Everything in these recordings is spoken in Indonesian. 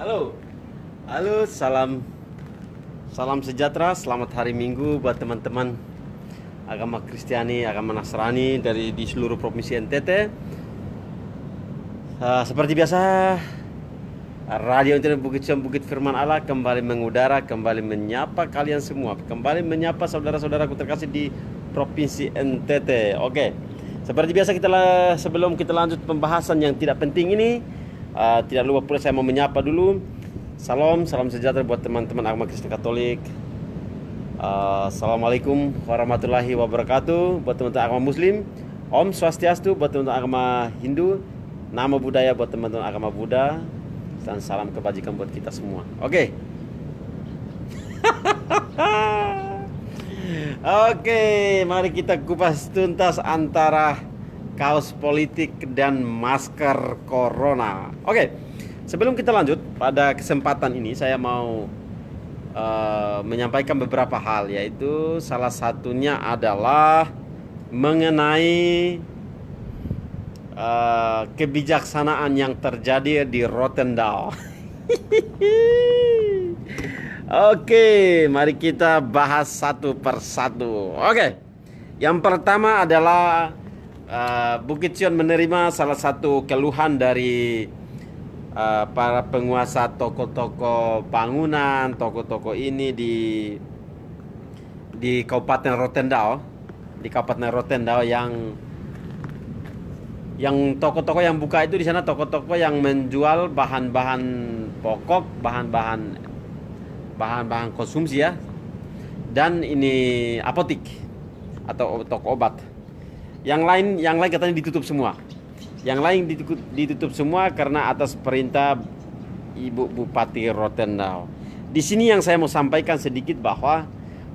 Halo, halo, salam sejahtera, selamat hari Minggu buat teman-teman agama Kristiani, agama Nasrani di seluruh provinsi NTT. Seperti biasa, Radio Internet Bukit Firman Allah kembali mengudara, kembali menyapa kalian semua, kembali menyapa saudara-saudaraku terkasih di provinsi NTT. Oke, seperti biasa sebelum kita lanjut pembahasan yang tidak penting ini. Tidak lupa pula saya mau menyapa dulu. Salam sejahtera buat teman-teman agama Kristen Katolik. Assalamualaikum warahmatullahi wabarakatuh buat teman-teman agama Muslim. Om Swastiastu buat teman-teman agama Hindu. Nama budaya buat teman-teman agama Buddha. Dan salam kebajikan buat kita semua. Oke. Oke, mari kita kupas tuntas antara kaos politik dan masker corona. Oke, sebelum kita lanjut pada kesempatan ini saya mau menyampaikan beberapa hal, yaitu salah satunya adalah mengenai kebijaksanaan yang terjadi di Rotendao. Oke, mari kita bahas satu persatu. Oke, yang pertama adalah Bukit Sion menerima salah satu keluhan dari para penguasa toko-toko bangunan, toko-toko ini di Kabupaten Rotendao, yang toko-toko yang buka itu di sana toko-toko yang menjual bahan-bahan pokok, bahan-bahan konsumsi ya, dan ini apotik atau toko obat. Yang lain katanya ditutup semua. Yang lain ditutup semua karena atas perintah Ibu Bupati Rotendao. Di sini yang saya mau sampaikan sedikit bahwa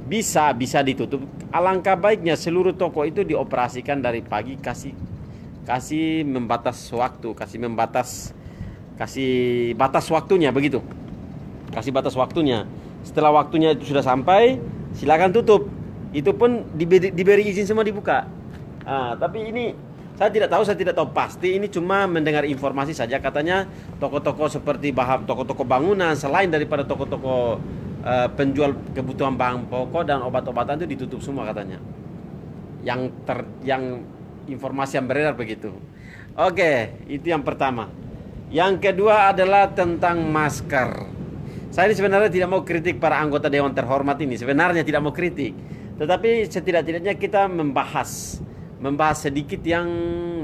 bisa ditutup. Alangkah baiknya seluruh toko itu dioperasikan dari pagi, kasih membatas waktu, kasih batas waktunya begitu. Kasih batas waktunya. Setelah waktunya itu sudah sampai, silakan tutup. Itu pun diberi izin semua dibuka. Tapi ini saya tidak tahu pasti, ini cuma mendengar informasi saja. Katanya toko-toko seperti toko-toko bangunan selain daripada toko-toko penjual kebutuhan bahan pokok dan obat-obatan itu ditutup semua katanya. Yang informasi yang beredar begitu. Oke, itu yang pertama. Yang kedua adalah tentang masker. Saya ini sebenarnya tidak mau kritik para anggota dewan terhormat ini. Sebenarnya tidak mau kritik, tetapi setidak-tidaknya kita membahas sedikit yang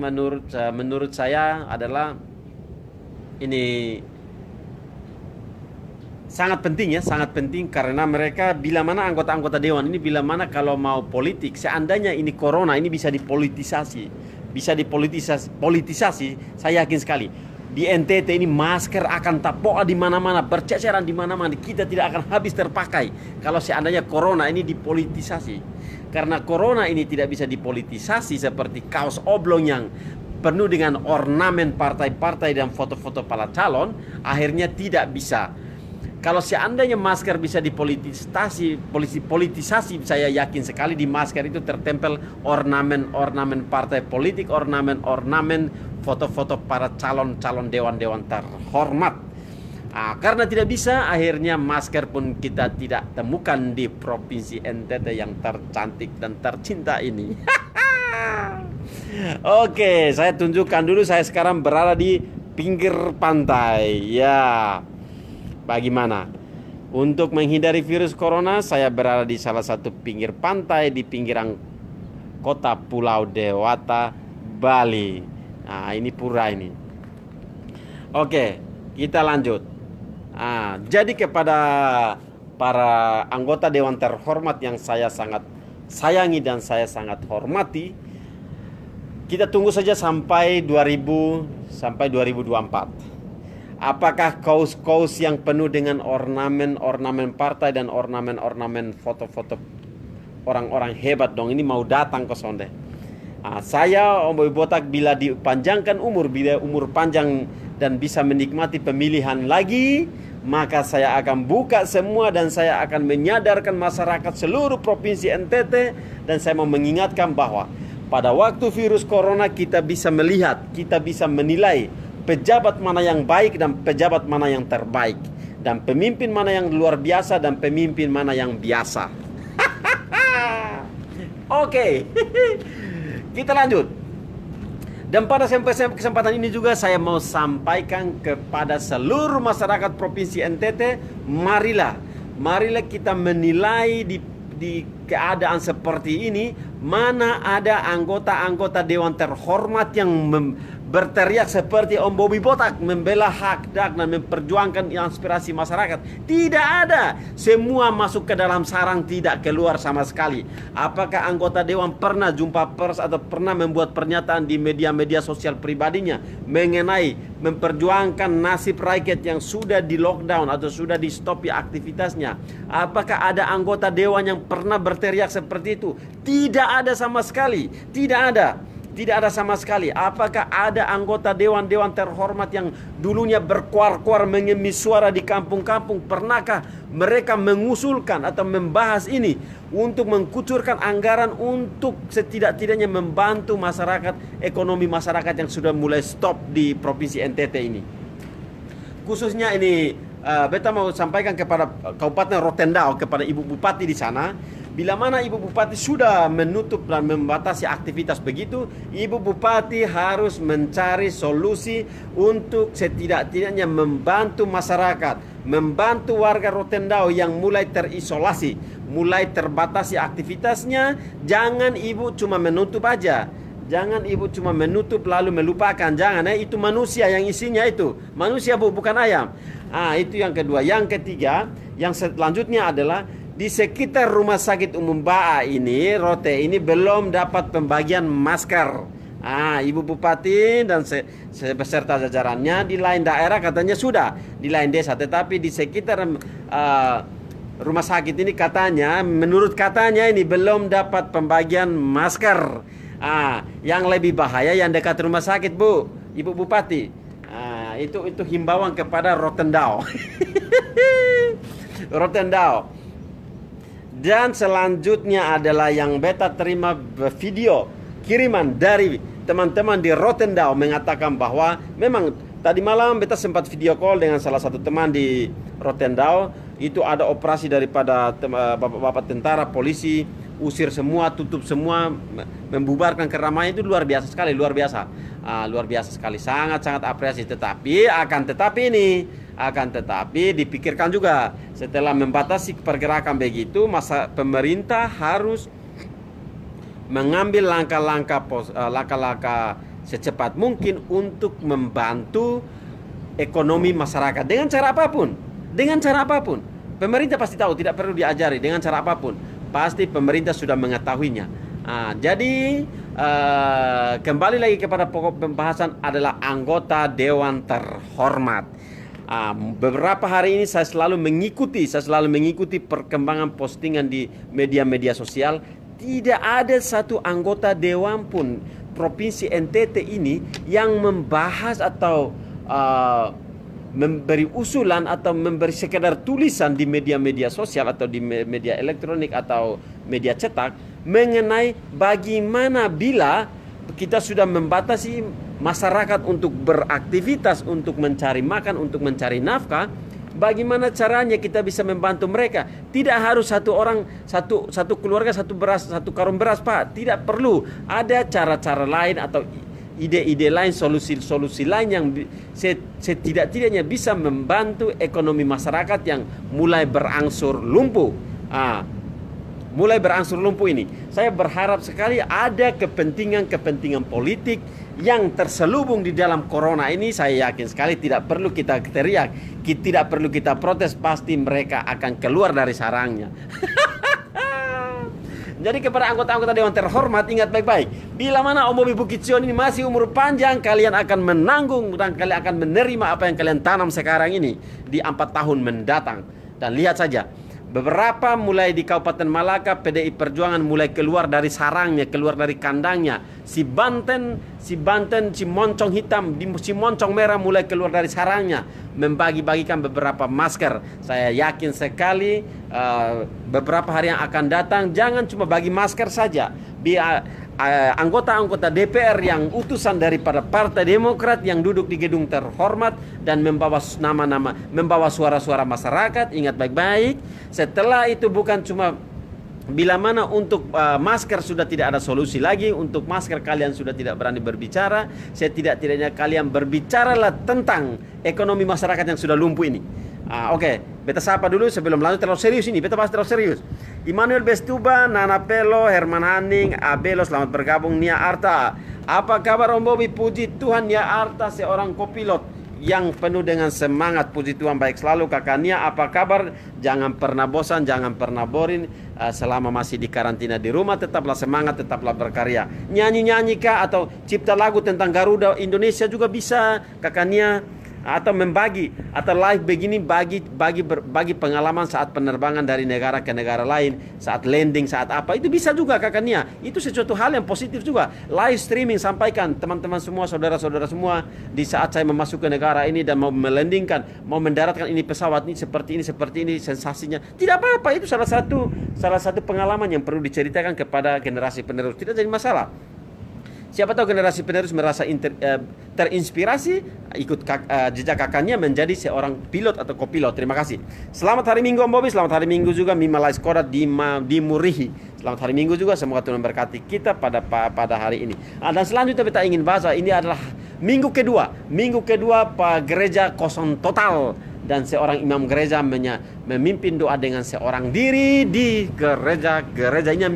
menurut saya adalah ini sangat penting karena mereka bila mana anggota-anggota dewan ini bila mana kalau mau politik, seandainya ini corona ini bisa dipolitisasi, saya yakin sekali di NTT ini masker akan tapoa di mana-mana, berceceran di mana-mana, kita tidak akan habis terpakai kalau seandainya corona ini dipolitisasi. Karena corona ini tidak bisa dipolitisasi seperti kaos oblong yang penuh dengan ornamen partai-partai dan foto-foto para calon, akhirnya tidak bisa. Kalau seandainya masker bisa dipolitisasi, saya yakin sekali di masker itu tertempel ornamen partai politik, ornamen foto-foto para calon dewan terhormat. Karena tidak bisa, akhirnya masker pun kita tidak temukan di provinsi NTT yang tercantik dan tercinta ini. Oke, saya tunjukkan dulu, saya sekarang berada di pinggir pantai. Ya, bagaimana? Untuk menghindari virus corona, saya berada di salah satu pinggir pantai di pinggiran kota Pulau Dewata, Bali. Nah, ini pura ini. Oke, kita lanjut. Jadi kepada para anggota dewan terhormat yang saya sangat sayangi dan saya sangat hormati, kita tunggu saja sampai 2024. Apakah kaos-kaos yang penuh dengan ornamen partai dan ornamen foto-foto orang-orang hebat dong ini mau datang ke sonde? Saya Om Boy Botak bila dipanjangkan bila umur panjang dan bisa menikmati pemilihan lagi, maka saya akan buka semua dan saya akan menyadarkan masyarakat seluruh provinsi NTT, dan saya mau mengingatkan bahwa pada waktu virus corona kita bisa melihat, kita bisa menilai pejabat mana yang baik dan pejabat mana yang terbaik, dan pemimpin mana yang luar biasa dan pemimpin mana yang biasa. Oke. Kita lanjut. Dan pada kesempatan ini juga saya mau sampaikan kepada seluruh masyarakat Provinsi NTT, marilah kita menilai di keadaan seperti ini, mana ada anggota-anggota Dewan Terhormat yang berteriak seperti Om Bobby Botak, membela hak dan memperjuangkan aspirasi masyarakat. Tidak ada. Semua masuk ke dalam sarang, tidak keluar sama sekali. Apakah anggota Dewan pernah jumpa pers atau pernah membuat pernyataan di media-media sosial pribadinya mengenai memperjuangkan nasib rakyat yang sudah di lockdown atau sudah di stop aktivitasnya? Apakah ada anggota Dewan yang pernah berteriak seperti itu? Tidak ada sama sekali. Tidak ada. Tidak ada sama sekali. Apakah ada anggota dewan-dewan terhormat yang dulunya berkuar-kuar mengemis suara di kampung-kampung? Pernahkah mereka mengusulkan atau membahas ini untuk mengkucurkan anggaran untuk setidak-tidaknya membantu masyarakat, ekonomi masyarakat yang sudah mulai stop di Provinsi NTT ini? Khususnya ini beta mau sampaikan kepada Kabupaten Rotendao, kepada Ibu Bupati di sana. Bila mana Ibu Bupati sudah menutup dan membatasi aktivitas begitu, Ibu Bupati harus mencari solusi untuk setidak-tidaknya membantu masyarakat, membantu warga Rotendao yang mulai terisolasi, mulai terbatasi aktivitasnya. Jangan Ibu cuma menutup aja. Jangan Ibu cuma menutup lalu melupakan. Jangan, itu manusia yang isinya itu. Manusia, Bu, bukan ayam. Itu yang kedua. Yang ketiga, yang selanjutnya adalah di sekitar Rumah Sakit Umum BAA ini, Rote ini belum dapat pembagian masker. Ibu Bupati dan beserta jajarannya di lain daerah katanya sudah, di lain desa, tetapi di sekitar rumah sakit ini katanya, menurut katanya ini belum dapat pembagian masker. Yang lebih bahaya yang dekat rumah sakit, Bu, Ibu Bupati. Itu himbauan kepada Rotendao. Rotendao. Dan selanjutnya adalah yang beta terima video kiriman dari teman-teman di Rotendao mengatakan bahwa memang tadi malam beta sempat video call dengan salah satu teman di Rotendao. Itu ada operasi daripada bapak-bapak tentara, polisi, usir semua, tutup semua, membubarkan keramaian. Itu luar biasa sekali, luar biasa. Luar biasa sekali, sangat-sangat apresiasi. Akan tetapi dipikirkan juga setelah membatasi pergerakan begitu, masa pemerintah harus mengambil langkah-langkah secepat mungkin untuk membantu ekonomi masyarakat dengan cara apapun. Dengan cara apapun. Pemerintah pasti tahu, tidak perlu diajari. Dengan cara apapun, pasti pemerintah sudah mengetahuinya. Jadi kembali lagi kepada pokok pembahasan adalah anggota Dewan Terhormat. Beberapa hari ini saya selalu mengikuti perkembangan postingan di media-media sosial. Tidak ada satu anggota dewan pun Provinsi NTT ini yang membahas atau memberi usulan atau memberi sekedar tulisan di media-media sosial atau di media elektronik atau media cetak mengenai bagaimana bila kita sudah membatasi masyarakat untuk beraktivitas, untuk mencari makan, untuk mencari nafkah, bagaimana caranya kita bisa membantu mereka. Tidak harus satu orang, satu keluarga, satu karung beras, Pak. Tidak perlu. Ada cara-cara lain atau ide-ide lain, solusi-solusi lain yang setidak-tidaknya bisa membantu ekonomi masyarakat yang mulai berangsur lumpuh. Mulai berangsur lumpuh ini. Saya berharap sekali ada kepentingan politik yang terselubung di dalam corona ini. Saya yakin sekali tidak perlu kita teriak, tidak perlu kita protes, pasti mereka akan keluar dari sarangnya. Jadi kepada anggota-anggota Dewan Terhormat, ingat baik-baik, bila mana Om Bobby Bukitsion ini masih umur panjang, kalian akan menanggung dan kalian akan menerima apa yang kalian tanam sekarang ini di 4 tahun mendatang. Dan lihat saja, beberapa mulai di Kabupaten Malaka, PDI Perjuangan mulai keluar dari sarangnya, keluar dari kandangnya. Si Banten, si Moncong Hitam, si Moncong Merah mulai keluar dari sarangnya, membagi-bagikan beberapa masker. Saya yakin sekali beberapa hari yang akan datang, jangan cuma bagi masker saja. anggota-anggota DPR yang utusan daripada Partai Demokrat yang duduk di gedung terhormat dan membawa nama-nama, membawa suara-suara masyarakat. Ingat baik-baik. Setelah itu bukan cuma bila mana untuk masker sudah tidak ada solusi lagi, untuk masker kalian sudah tidak berani berbicara, setidak-tidaknya kalian berbicaralah tentang ekonomi masyarakat yang sudah lumpuh ini. Oke, beta sapa dulu sebelum lanjut terlalu serius ini, beta bahas terlalu serius. Immanuel Bestuba, Nana Pelo, Herman Haning, Abelo, selamat bergabung. Nia Arta, apa kabar Om Bobi? Puji Tuhan, Nia Arta seorang kopilot yang penuh dengan semangat. Puji Tuhan, baik selalu. Kakak Nia, apa kabar? Jangan pernah bosan, jangan pernah boring. Selama masih di karantina di rumah, tetaplah semangat, tetaplah berkarya. Nyanyi-nyanyi kah atau cipta lagu tentang Garuda Indonesia juga bisa, Kakak Nia. Atau membagi atau live begini, bagi pengalaman saat penerbangan dari negara ke negara lain, saat landing, saat apa, itu bisa juga Kakak Nia. Itu sesuatu hal yang positif juga. Live streaming, sampaikan teman-teman semua, saudara-saudara semua, di saat saya memasuki negara ini dan mau melandingkan, mau mendaratkan ini pesawat ini seperti ini sensasinya. Tidak apa-apa, itu salah satu pengalaman yang perlu diceritakan kepada generasi penerus. Tidak jadi masalah. Siapa tahu generasi penerus merasa terinspirasi, ikut jejak kakaknya menjadi seorang pilot atau kopilot. Terima kasih. Selamat hari Minggu Om Bobi, selamat hari Minggu juga Mima Laiskoda di Murihi. Selamat hari Minggu juga, semoga Tuhan memberkati kita pada hari ini. Dan selanjutnya kita ingin bahas, ini adalah minggu kedua gereja kosong total. Dan seorang imam gereja memimpin doa dengan seorang diri di gereja ini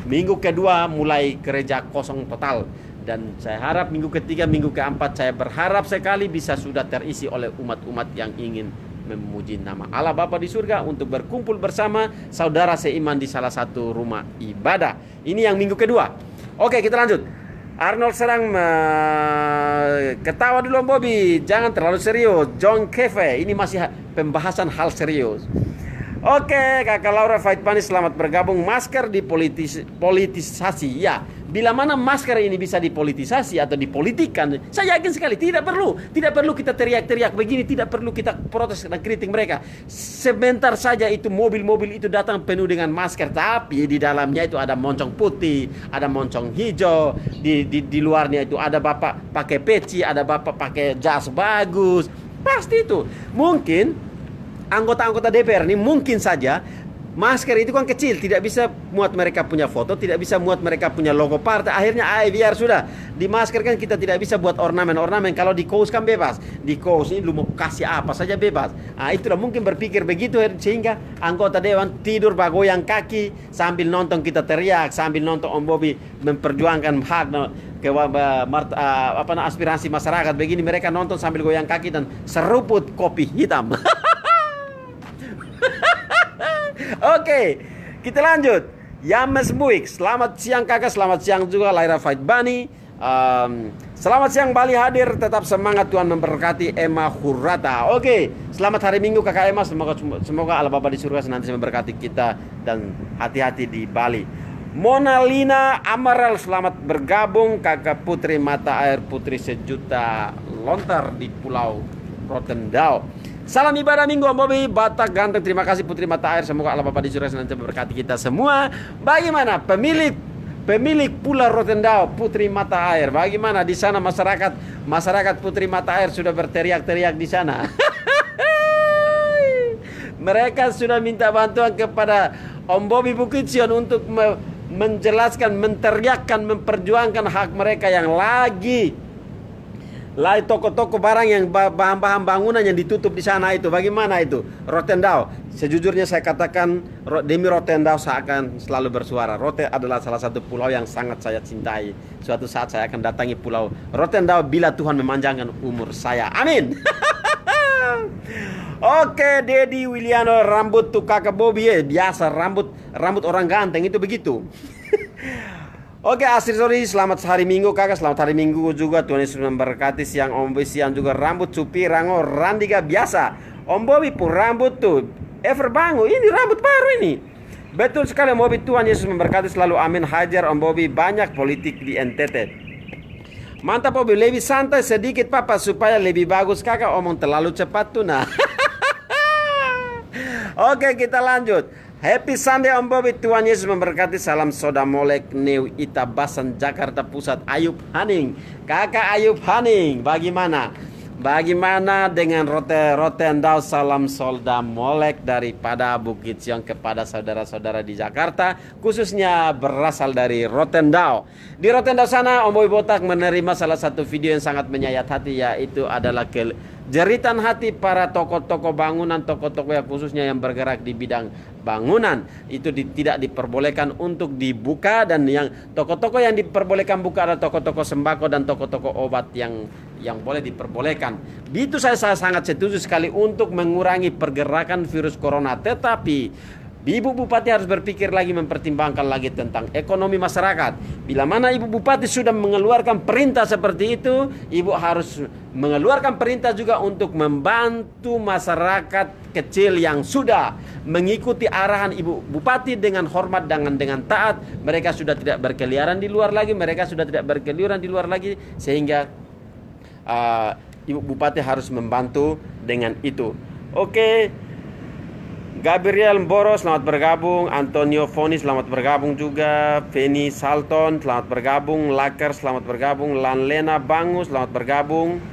minggu kedua mulai gereja kosong total. Dan saya harap minggu ketiga, minggu keempat, saya berharap sekali bisa sudah terisi oleh umat-umat yang ingin memuji nama Allah Bapa di surga untuk berkumpul bersama saudara seiman di salah satu rumah ibadah. Ini yang minggu kedua. Oke, kita lanjut. Arnold serang ketawa dulu Om Bobi, jangan terlalu serius. John Kefe, ini masih pembahasan hal serius. Oke, Kakak Laura Faitpani, selamat bergabung. Masker politisasi. Ya, bila mana masker ini bisa dipolitisasi atau dipolitikan, saya yakin sekali tidak perlu kita teriak-teriak begini, tidak perlu kita protes dan kritik mereka. Sebentar saja itu mobil-mobil itu datang penuh dengan masker, tapi di dalamnya itu ada moncong putih, ada moncong hijau, di luarnya itu ada bapak pakai peci, ada bapak pakai jas bagus. Pasti itu. Mungkin anggota-anggota DPR ini mungkin saja masker itu kan kecil, tidak bisa muat mereka punya foto, tidak bisa muat mereka punya logo partai. Akhirnya biar sudah di masker kan kita tidak bisa buat ornamen-ornamen. Kalau di kaos kan bebas, di kaos ini lu mau kasih apa saja bebas. Itulah mungkin berpikir begitu, sehingga anggota dewan tidur bagoyang kaki sambil nonton kita teriak, sambil nonton Om Bobi memperjuangkan hak aspirasi masyarakat begini. Mereka nonton sambil goyang kaki dan seruput kopi hitam. Oke, kita lanjut. Yames Buik, selamat siang kakak, selamat siang juga Laira Fight Bunny. Selamat siang Bali hadir, tetap semangat, Tuhan memberkati. Emma Hurata. Oke, selamat hari Minggu kakak Emma, semoga Allah Bapa di surga senantiasa memberkati kita dan hati-hati di Bali. Mona Lina Amaral, selamat bergabung kakak Putri Mata Air, putri sejuta lontar di Pulau Rotendao. Salam ibadah Minggu Om Bobi, Batak ganteng. Terima kasih Putri Mata Air. Semoga Allah Bapa di surga senantiasa memberkati kita semua. Bagaimana pemilik Pulau Rotendao, Putri Mata Air? Bagaimana di sana masyarakat Putri Mata Air sudah berteriak-teriak di sana. Mereka sudah minta bantuan kepada Om Bobi Bukitsion untuk menjelaskan, menteriakkan, memperjuangkan hak mereka yang lagi toko-toko barang yang bahan-bahan bangunan yang ditutup di sana itu. Bagaimana itu? Rotendao. Sejujurnya saya katakan demi Rotendao saya akan selalu bersuara. Rote adalah salah satu pulau yang sangat saya cintai. Suatu saat saya akan datangi Pulau Rotendao bila Tuhan memanjangkan umur saya. Amin. Oke, Dedi Wiliano, rambut tuh kakak Bobi biasa rambut orang ganteng itu begitu. Oke, Asri Sori, selamat hari Minggu kakak, selamat hari Minggu juga. Tuhan Yesus memberkati. Siang Om Bobi, siang juga rambut Cupi Rango Randiga biasa. Om Bobi pun rambut tuh Ever Bangu, ini rambut baru ini. Betul sekali Om Bobi, Tuhan Yesus memberkati selalu, amin. Hajar Om Bobi, banyak politik di NTT. Mantap Bobi, lebih santai sedikit papa supaya lebih bagus kakak, omong terlalu cepat tuh nah. Oke, kita lanjut. Happy Sunday Om Bobi, Tuhan Yesus memberkati. Salam Soda Molek, Neu Itabasan, Jakarta Pusat. Ayub Haning, Kakak Ayub Haning, bagaimana dengan Rotendau? Salam Soda Molek daripada Bukit Siong kepada saudara-saudara di Jakarta, khususnya berasal dari Rotendau. Di Rotendau sana Om Bobi Botak menerima salah satu video yang sangat menyayat hati, yaitu adalah jeritan hati para tokoh-tokoh bangunan, tokoh-tokoh yang khususnya yang bergerak di bidang bangunan. Itu tidak diperbolehkan untuk dibuka, dan yang tokoh-tokoh yang diperbolehkan buka adalah tokoh-tokoh sembako dan tokoh-tokoh obat yang boleh diperbolehkan. Itu saya sangat setuju sekali untuk mengurangi pergerakan virus corona. Tetapi Ibu Bupati harus berpikir lagi, mempertimbangkan lagi tentang ekonomi masyarakat. Bila mana Ibu Bupati sudah mengeluarkan perintah seperti itu, Ibu harus mengeluarkan perintah juga untuk membantu masyarakat kecil yang sudah mengikuti arahan Ibu Bupati dengan hormat, dengan taat. Mereka sudah tidak berkeliaran di luar lagi, sehingga Ibu Bupati harus membantu dengan itu. Oke. Gabriel Mboro selamat bergabung, Antonio Foni selamat bergabung juga, Feni Salton selamat bergabung, Laker selamat bergabung, Lanlena Bangu selamat bergabung,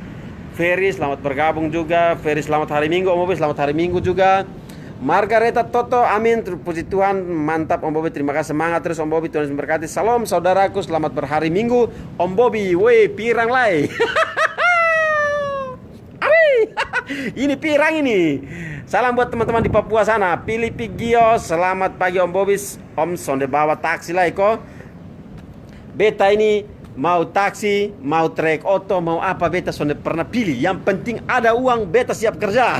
Ferry selamat bergabung juga, Ferry selamat hari Minggu, Om Bobi selamat hari Minggu juga, Margareta Toto, amin, puji Tuhan, mantap Om Bobi, terima kasih, semangat terus Om Bobi, Tuhan memberkati. Salam saudaraku, selamat berhari Minggu Om Bobi, woi pirang lai. Ini pirang ini. Salam buat teman-teman di Papua sana. Filipi Gio, selamat pagi Om Bobis. Om sonde bawa taksi lah Eko. Beta ini mau taksi, mau trek oto, mau apa beta sonde pernah pilih. Yang penting ada uang, beta siap kerja.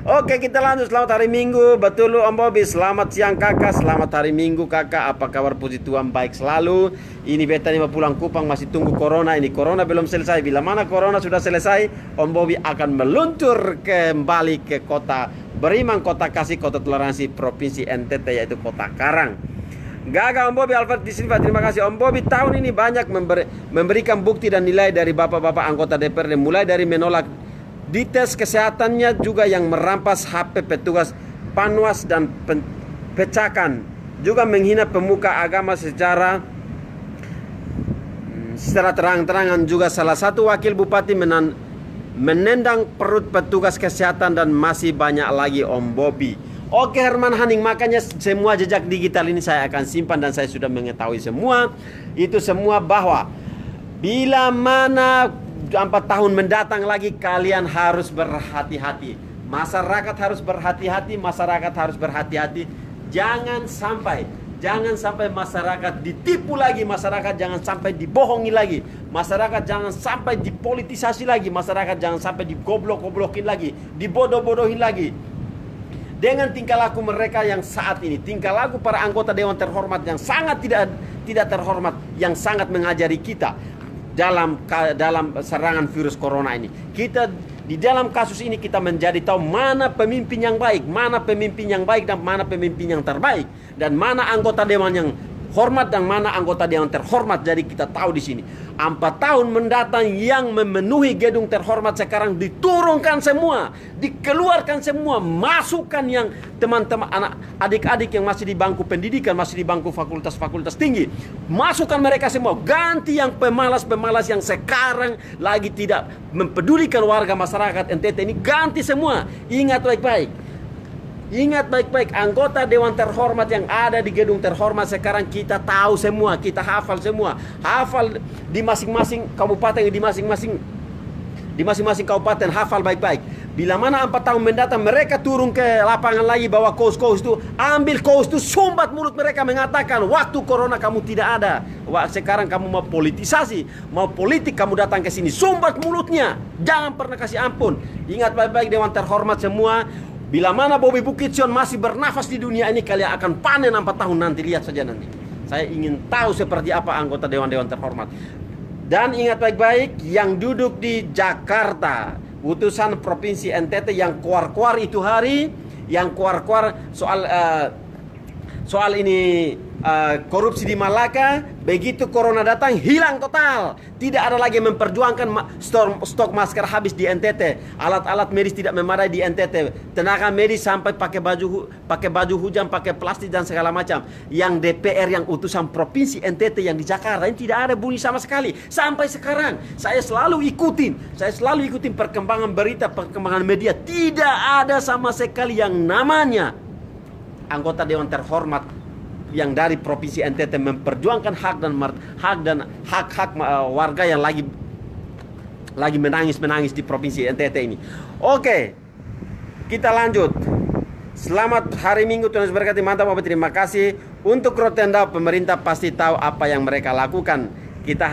Oke, kita lanjut. Selamat hari Minggu. Betul Om Bobi. Selamat siang kakak. Selamat hari Minggu kakak. Apa kabar? Puji Tuhan baik selalu. Ini beta ini mau pulang Kupang, masih tunggu corona. Ini corona belum selesai. Bila mana corona sudah selesai, Om Bobi akan meluncur kembali ke kota Beriman, kota kasih, kota toleransi Provinsi NTT, yaitu kota Karang. Gagal Om Bobi. Alfred di Silva, terima kasih Om Bobi. Tahun ini banyak memberikan bukti dan nilai dari bapak-bapak anggota DPRD, mulai dari menolak dites kesehatannya, juga yang merampas HP petugas Panwas dan pecahkan, juga menghina pemuka agama secara terang-terangan. Juga salah satu wakil bupati menendang perut petugas kesehatan, dan masih banyak lagi Om Bobi. Oke Herman Haning, makanya semua jejak digital ini saya akan simpan, dan saya sudah mengetahui semua itu semua, bahwa bila mana 4 tahun mendatang lagi, kalian harus berhati-hati. Masyarakat harus berhati-hati. Jangan sampai masyarakat ditipu lagi, masyarakat jangan sampai dibohongi lagi, masyarakat jangan sampai dipolitisasi lagi, masyarakat jangan sampai digoblok-goblokin lagi, dibodoh-bodohin lagi. Dengan tingkah laku mereka yang saat ini, tingkah laku para anggota dewan terhormat yang sangat tidak terhormat, yang sangat mengajari kita dalam serangan virus corona ini. Kita di dalam kasus ini kita menjadi tahu mana pemimpin yang baik, dan mana pemimpin yang terbaik, dan mana anggota dewan yang hormat dan mana anggota dewan terhormat. Jadi kita tahu di sini 4 tahun mendatang yang memenuhi gedung terhormat sekarang diturunkan semua, dikeluarkan semua, masukkan yang teman-teman anak adik-adik yang masih di bangku pendidikan, masih di bangku fakultas tinggi, masukkan mereka semua, ganti yang pemalas-pemalas yang sekarang lagi tidak mempedulikan warga masyarakat NTT ini, ganti semua. Ingat baik-baik, anggota dewan terhormat yang ada di gedung terhormat sekarang kita tahu semua, kita hafal semua, hafal di masing-masing kabupaten, di masing-masing kabupaten, hafal baik-baik. Bila mana 4 tahun mendatang mereka turun ke lapangan lagi, bawa kaos-kaos itu, ambil kaos itu, sumbat mulut mereka, mengatakan waktu corona kamu tidak ada, sekarang kamu mau politisasi, mau politik, kamu datang ke sini, sumbat mulutnya, jangan pernah kasih ampun. Ingat baik-baik dewan terhormat semua. Bila mana Bobi Bukitsion masih bernafas di dunia ini, kalian akan panen 4 tahun nanti. Lihat saja nanti. Saya ingin tahu seperti apa anggota dewan-dewan terhormat. Dan ingat baik-baik, yang duduk di Jakarta, utusan Provinsi NTT yang keluar-keluar itu hari, yang keluar-keluar soal ini korupsi di Malaka, begitu corona datang hilang total. Tidak ada lagi memperjuangkan stok masker habis di NTT, alat-alat medis tidak memadai di NTT, tenaga medis sampai pakai baju hujan, pakai plastik dan segala macam. Yang DPR yang utusan provinsi NTT yang di Jakarta ini tidak ada bunyi sama sekali. Sampai sekarang saya selalu ikutin perkembangan berita, perkembangan media, tidak ada sama sekali yang namanya anggota Dewan Terhormat yang dari provinsi NTT memperjuangkan hak warga yang lagi menangis di provinsi NTT ini. Oke, kita lanjut. Selamat hari Minggu, Tuhan Yesus berkati. Mantap Bapak, terima kasih. Untuk Rotenda, pemerintah pasti tahu apa yang mereka lakukan. Kita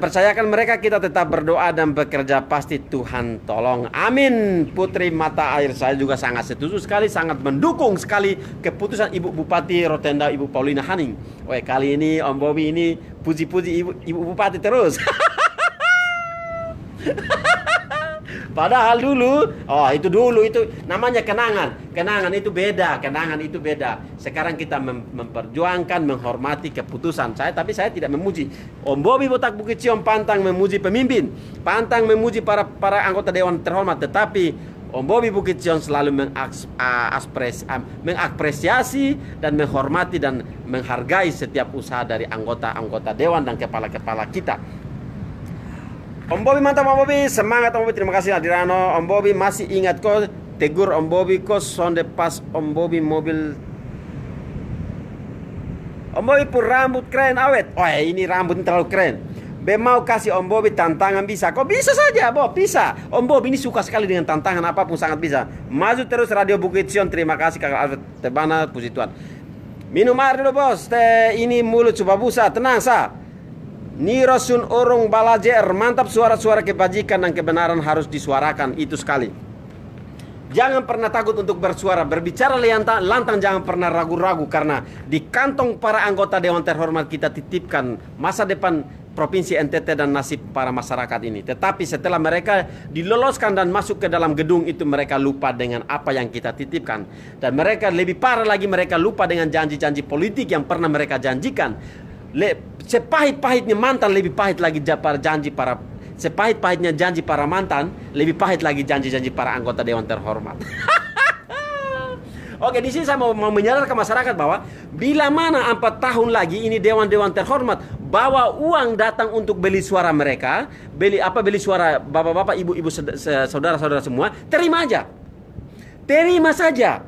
percayakan mereka, kita tetap berdoa dan bekerja, pasti Tuhan tolong. Amin. Putri Mata Air, saya juga sangat setuju sekali, sangat mendukung sekali keputusan Ibu Bupati Rotenda, Ibu Paulina Haning. Kali ini Om Bobby ini puji-puji Ibu Bupati terus. Padahal dulu, itu namanya kenangan itu beda. Sekarang kita memperjuangkan, menghormati keputusan tapi saya tidak memuji. Om Bobby Botak Bukit Cion pantang memuji pemimpin, pantang memuji para anggota Dewan Terhormat, tetapi Om Bobby Bukit Cion selalu mengapresiasi dan menghormati dan menghargai setiap usaha dari anggota Dewan dan kepala-kepala kita. Om Bobby, mantap Om Bobby, semangat Om Bobby, terima kasih Adirano. Om Bobby masih ingat kok, tegur Om Bobby kok sonde pas Om Bobby mobil. Om Bobby pun rambut keren awet. Ini rambut terlalu keren. Mau kasih Om Bobby tantangan bisa? Kok bisa saja Bob, bisa. Om Bobby ini suka sekali dengan tantangan, apapun sangat bisa. Maju terus Radio Bukit Cion, terima kasih Kakak Alfred Tebana, puji Tuhan. Minum air dulu bos, teh ini mulut coba busa, tenang sa. Nirosun orong balajer, mantap, suara-suara kebajikan dan kebenaran harus disuarakan, itu sekali. Jangan pernah takut untuk bersuara, berbicara lantang, jangan pernah ragu-ragu, karena di kantong para anggota Dewan Terhormat kita titipkan masa depan Provinsi NTT dan nasib para masyarakat ini. Tetapi setelah mereka diloloskan dan masuk ke dalam gedung itu, mereka lupa dengan apa yang kita titipkan. Dan mereka lebih parah lagi, mereka lupa dengan janji-janji politik yang pernah mereka janjikan. Sepahit-pahitnya mantan, lebih pahit lagi sepahit-pahitnya janji para mantan, lebih pahit lagi janji-janji para anggota Dewan Terhormat. Oke, di sini saya mau menyadarkan masyarakat bahwa bila mana 4 tahun lagi ini Dewan-Dewan Terhormat bawa uang datang untuk beli suara mereka, beli suara bapak-bapak, ibu-ibu, saudara-saudara semua, terima saja.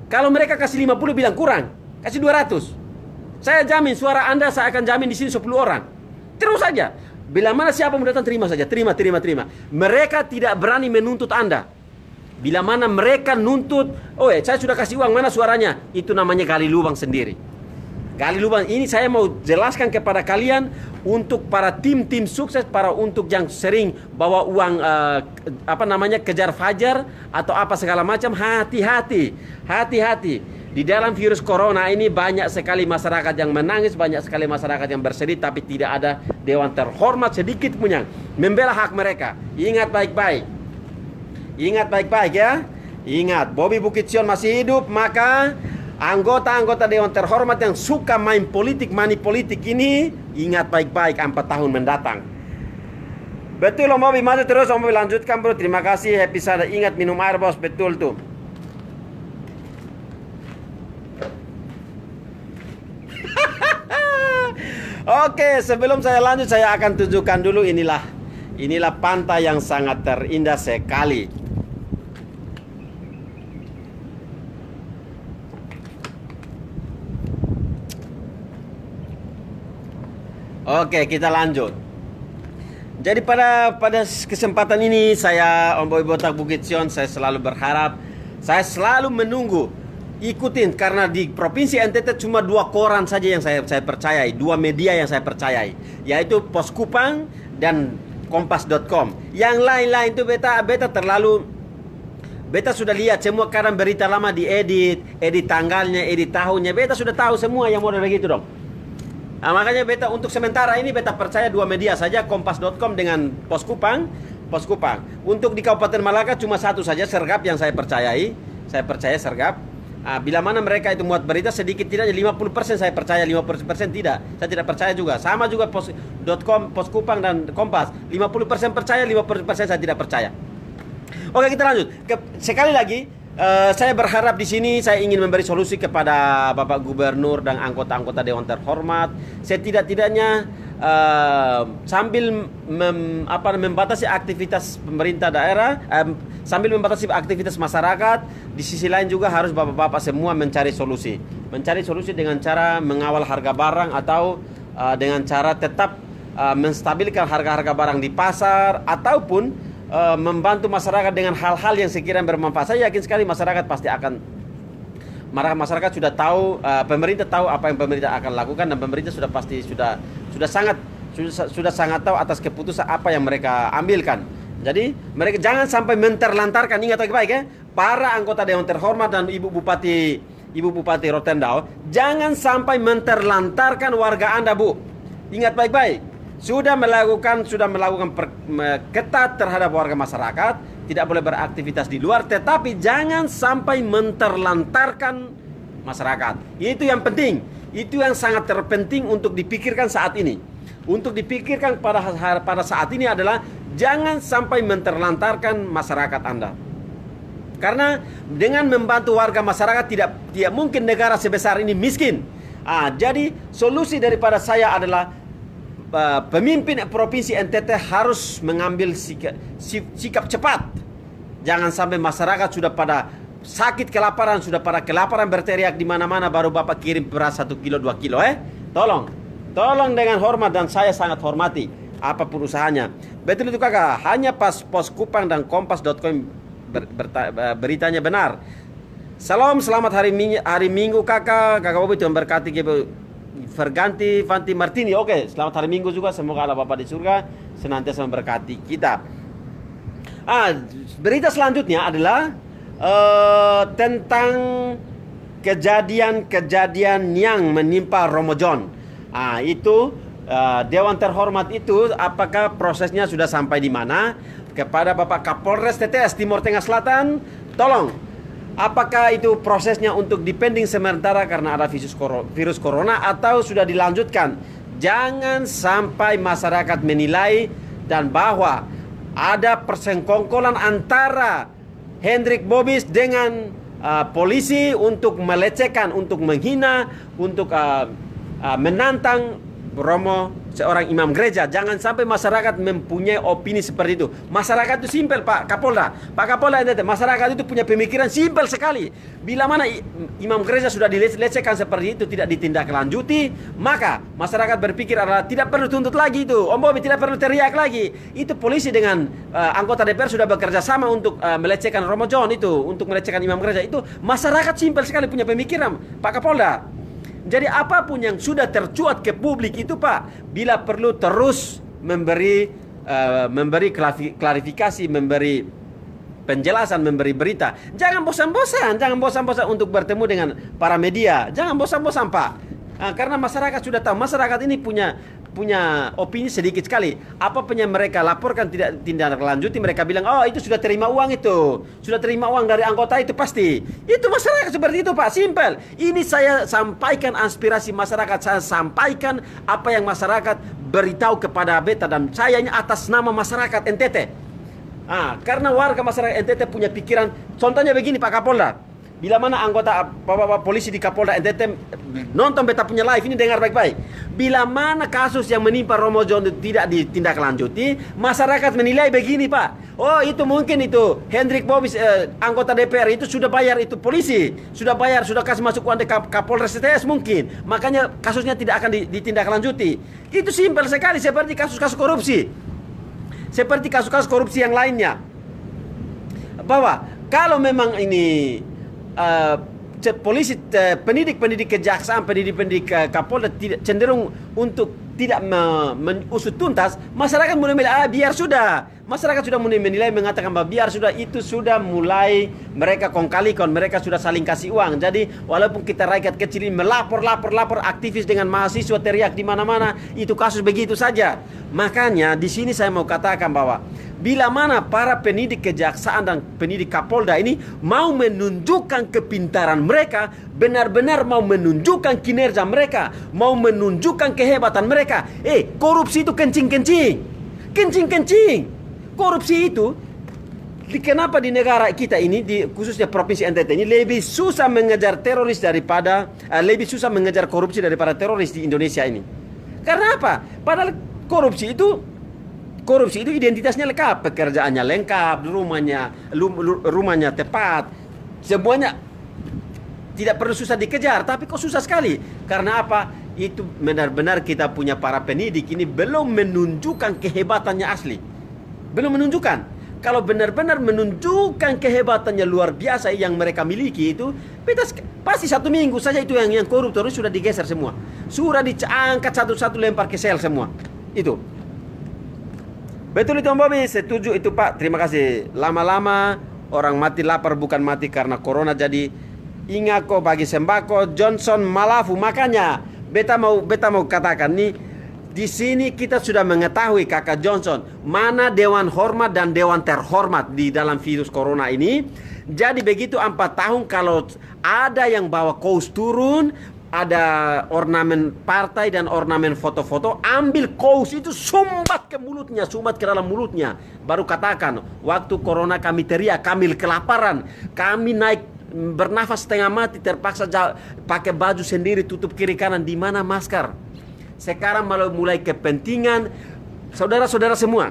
Kalau mereka kasih 50 bilang kurang, kasih 200. Saya jamin suara Anda, saya akan jamin di sini 10 orang. Terus saja. Bila mana siapa mau datang, terima saja. Terima. Mereka tidak berani menuntut Anda. Bila mana mereka nuntut, saya sudah kasih uang, mana suaranya? Itu namanya gali lubang sendiri. Gali lubang ini saya mau jelaskan kepada kalian untuk para tim-tim sukses, untuk yang sering bawa uang kejar fajar atau apa segala macam, hati-hati. Di dalam virus corona ini banyak sekali masyarakat yang menangis, banyak sekali masyarakat yang bersedih, tapi tidak ada Dewan Terhormat sedikit pun yang membela hak mereka. Ingat baik-baik ya. Ingat, Bobby Bukit Cion masih hidup, maka anggota-anggota Dewan Terhormat yang suka main politik, money politik ini, ingat baik-baik 4 tahun mendatang. Betul Om Bobby, maju terus Om Bobby, lanjutkan bro, terima kasih. Happy sada, ingat minum air bos, betul tuh. Oke, sebelum saya lanjut, saya akan tunjukkan dulu inilah pantai yang sangat terindah sekali. Oke, kita lanjut. Jadi pada kesempatan ini saya Om Bobby Botak Bukit Cion, saya selalu berharap, saya selalu menunggu, ikutin, karena di Provinsi NTT cuma 2 koran saja yang saya percayai, 2 media yang saya percayai, yaitu Pos Kupang dan Kompas.com. Yang lain-lain itu beta sudah lihat semua, kadang berita lama diedit tanggalnya, edit tahunnya, beta sudah tahu semua yang model begitu dong. Nah, makanya beta untuk sementara ini beta percaya 2 media saja, Kompas.com dengan Pos Kupang. Untuk di Kabupaten Malaka cuma 1 saja, Sergap, yang saya percaya Sergap. Bila mana mereka itu muat berita sedikit tidaknya 50% saya percaya, 50% tidak. Saya tidak percaya juga. Sama juga pos.com, Pos Kupang dan Kompas. 50% percaya, 50% saya tidak percaya. Oke, kita lanjut. Sekali lagi, saya berharap di sini saya ingin memberi solusi kepada Bapak Gubernur dan anggota-anggota Dewan Terhormat. Setidak-tidaknya sambil membatasi aktivitas pemerintah daerah, sambil membatasi aktivitas masyarakat, di sisi lain juga harus bapak-bapak semua mencari solusi. Mencari solusi dengan cara mengawal harga barang atau dengan cara tetap menstabilkan harga-harga barang di pasar, ataupun membantu masyarakat dengan hal-hal yang sekiranya bermanfaat. Saya yakin sekali masyarakat pasti akan masyarakat sudah tahu, pemerintah tahu apa yang pemerintah akan lakukan, dan pemerintah sudah pasti sudah sangat tahu atas keputusan apa yang mereka ambilkan. Jadi mereka jangan sampai menterlantarkan. Ingat baik-baik ya, para anggota Dewan Terhormat dan Ibu Bupati Rotendao, jangan sampai menterlantarkan warga Anda, Bu. Ingat baik-baik. Sudah melakukan ketat terhadap warga masyarakat, tidak boleh beraktivitas di luar, tetapi jangan sampai menterlantarkan masyarakat. Itu yang penting. Itu yang sangat terpenting untuk dipikirkan saat ini. Untuk dipikirkan pada saat ini adalah jangan sampai menterlantarkan masyarakat Anda. Karena dengan membantu warga masyarakat tidak mungkin negara sebesar ini miskin. Jadi solusi daripada saya adalah pemimpin Provinsi NTT harus mengambil sikap cepat. Jangan sampai masyarakat sudah pada sakit kelaparan, sudah pada kelaparan berteriak di mana-mana, baru Bapak kirim beras 1 kilo 2 kilo. Tolong dengan hormat, dan saya sangat hormati apapun usahanya. Betul itu kakak, hanya pas Pos Kupang dan Kompas.com beritanya benar. Selamat hari Minggu kakak Bobi, Tuhan berkati Verganti Fanti Martini. Oke, selamat hari Minggu juga. Semoga Allah Bapa di surga senantiasa memberkati kita. Berita selanjutnya adalah tentang kejadian-kejadian yang menimpa Romo John. Itu Dewan Terhormat itu apakah prosesnya sudah sampai di mana? Kepada Bapak Kapolres TTS Timur Tengah Selatan, tolong, apakah itu prosesnya untuk dipending sementara karena ada virus corona, atau sudah dilanjutkan? Jangan sampai masyarakat menilai dan bahwa ada persengkongkolan antara Hendrik Bobis dengan polisi untuk melecehkan, untuk menghina, untuk menantang Romo, seorang imam gereja. Jangan sampai masyarakat mempunyai opini seperti itu. Masyarakat itu simpel, Pak Kapolda. Pak Kapolda, masyarakat itu punya pemikiran simpel sekali. Bila mana imam gereja sudah dilecehkan seperti itu, tidak ditindaklanjuti, maka masyarakat berpikir adalah tidak perlu tuntut lagi itu. Om Bobi tidak perlu teriak lagi. Itu polisi dengan anggota DPR sudah bekerja sama untuk melecehkan Romo John itu, untuk melecehkan imam gereja itu. Masyarakat simpel sekali punya pemikiran, Pak Kapolda. Jadi apapun yang sudah tercuat ke publik itu, Pak, bila perlu terus memberi klarifikasi, memberi penjelasan, memberi berita. Jangan bosan-bosan untuk bertemu dengan para media. Jangan bosan-bosan, Pak. Karena masyarakat sudah tahu, masyarakat ini punya opini sedikit sekali. Apapun yang mereka laporkan tidak lanjuti, mereka bilang, oh itu sudah terima uang, itu sudah terima uang dari anggota itu, pasti itu masyarakat seperti itu, Pak. Simpel. Ini saya sampaikan aspirasi masyarakat, saya sampaikan apa yang masyarakat beritahu kepada beta, dan saya ini atas nama masyarakat NTT. Karena warga masyarakat NTT punya pikiran. Contohnya begini, Pak Kapolda. Bila mana anggota bapak polisi di Kapolda NTT nonton beta punya live ini, dengar baik-baik. Bila mana kasus yang menimpa Romo John tidak ditindaklanjuti, masyarakat menilai begini, Pak. Oh, itu mungkin itu Hendrik Bobis, anggota DPR itu sudah bayar itu polisi, sudah bayar, sudah kasih masuk uang ke Kapolres TTS mungkin. Makanya kasusnya tidak akan ditindaklanjuti. Itu simpel sekali, seperti kasus-kasus korupsi. Seperti kasus-kasus korupsi yang lainnya. Bahwa kalau memang ini polisi, pendidik kejaksaan, pendidik Kapolda cenderung untuk tidak mengusut tuntas, masyarakat mulai menilai, biar sudah. Masyarakat sudah mulai menilai, mengatakan bahwa biar sudah, itu sudah mulai mereka kong-kali-kong, mereka sudah saling kasih uang. Jadi walaupun kita rakyat kecil ini melapor aktivis dengan mahasiswa teriak di mana-mana, itu kasus begitu saja. Makanya di sini saya mau katakan bahwa Bila mana para penyidik kejaksaan dan penyidik Kapolda ini mau menunjukkan kepintaran mereka, benar-benar mau menunjukkan kinerja mereka, mau menunjukkan kehebatan mereka. Korupsi itu kencing-kencing. Kencing-kencing. Korupsi itu, kenapa di negara kita ini, khususnya Provinsi NTT ini, lebih susah mengejar teroris daripada, lebih susah mengejar korupsi daripada teroris di Indonesia ini. Karena apa? Padahal korupsi itu identitasnya lengkap, pekerjaannya lengkap, rumahnya tepat, semuanya tidak perlu susah dikejar. Tapi kok susah sekali? Karena apa? Itu benar-benar kita punya para penyidik ini belum menunjukkan kehebatannya asli. Belum menunjukkan. Kalau benar-benar menunjukkan kehebatannya luar biasa yang mereka miliki itu, pasti 1 minggu saja itu yang koruptor sudah digeser semua. Sudah diangkat satu-satu, lempar ke sel semua. Itu. Betul itu Om Bobi, setuju itu Pak. Terima kasih. Lama-lama orang mati lapar bukan mati karena corona, jadi ingat kok bagi sembako Johnson Malafu. Makanya beta mau katakan nih, di sini kita sudah mengetahui Kakak Johnson mana dewan hormat dan dewan terhormat di dalam virus corona ini. Jadi begitu 4 tahun kalau ada yang bawa kaos turun, ada ornamen partai dan ornamen foto-foto, ambil kaos itu sumbat ke mulutnya, sumbat ke dalam mulutnya. Baru katakan, waktu corona kami teriak, kami kelaparan, kami naik bernafas setengah mati, terpaksa pakai baju sendiri, tutup kiri kanan, di mana masker. Sekarang mulai kepentingan, saudara-saudara semua,